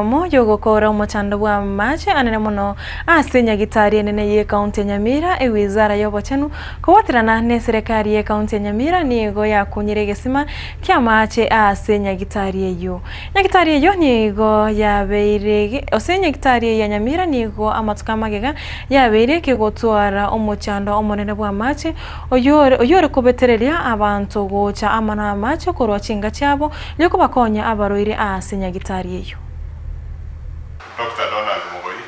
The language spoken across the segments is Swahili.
Mojo gukora umuchando bwa mache anene muno asenya gitari nene ye county Nyamira wizara yobochenu kuwatirana ne serikali ye county Nyamira nigo yakunyire gesima kya mache asenya gitari eyo nyagitari eyo nigo yabeire osenya gitari ya Nyamira nigo amatuka magega yabeire kigotwara umuchando omonene bwa mache oyore kubetereria abantu gocha amana mache korwa chinga cyabo lyoko bakonya abaroire asenya gitari eyo. Dr. Donald Mugoi,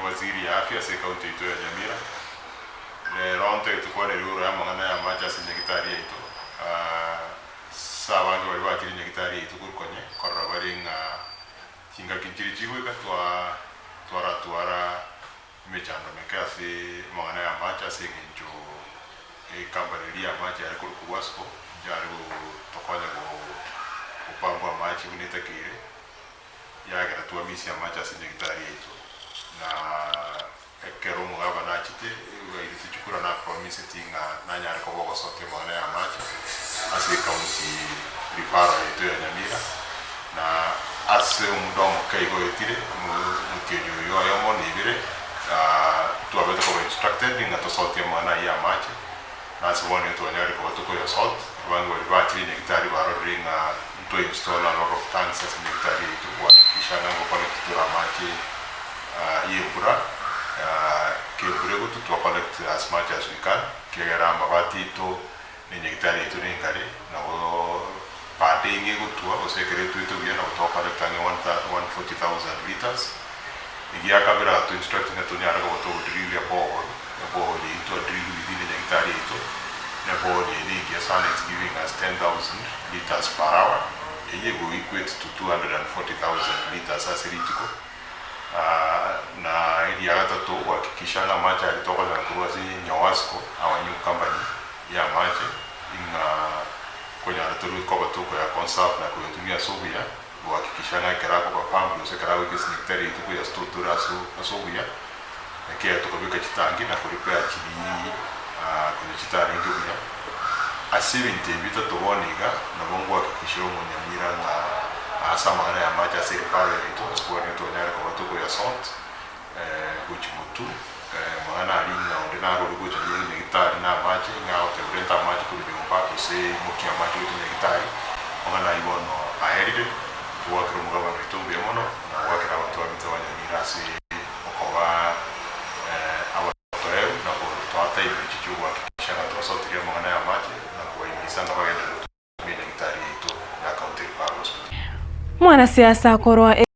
waziri ya afya se kaunti yetu ya Nyamira. Ronte tukua ni luru ya mangana ya macha si nyagitari yetu. Sawa wangi waliwa akili nyagitari yetu kurukonye. Korra baringa chinga kinchiri chihuika tuara mechando mekea si mangana ya macha si ngincho kampani ya macha ya kurukuwasko. Jaru tokonya kupambwa machi unita kire. Yaga na tuamisi ya macha sinye gitari yetu na kero mugaba na chite ili tuchukura na promise tinga na nyari kwa wako sote mwana ya macha asi kaunti rifara yetu ya Nyamira na ase umudomo kaigo yetire mutionyo yo mo nibire tuwabeta kwa instructed nga to sote mwana ya macha na ase wone yetu wanyari kwa watuko ya sote wangu walibati nye gitari baro ringa to install a lot of tanks as military to what kishana ngo collect to machi yebura ke burego to collect as much as we can kera mabati to ni military to ni kare na pade ngi gutwa o secret to bia na to collect ani 140,000 liters igia kabira to instructing to ni arago to drill ya bo ni to drill within the military to na bo ni igia sana is giving us 10,000 liters per hour. It will equate to 240,000 liters as ritiko. Na ili agata to wakikishana macha alitoka na kuruwazi Nyawasko our new company ya macha inga kwenye anatolu koba toko ya conserve na kuyatumia sobia wakikishana kerako kwa pambu yose kerako ikisinikteri ituko ya struktura sobia na kia tukabika chitangi na kulipea chini kwenye chitari ngubia asibinte bita toboniga na bongo akikishiro mu Nyamira na asamana ya macha serikali yetu asikuwa neto nyara kwa watuko ya salt guchimutu maana alinga ordinaro lugoja ni gitari na macha nga otebrenta macha kuri bimpato se mukia macha ni gitari maana ibono aheride tuwakira mugaba mitumbi mono na wakira watu wa mitawa Nyamira si okoba awatoe na kwa toata ile chichuwa kishana tosotiria maana ya macha mwanasiasa akorwa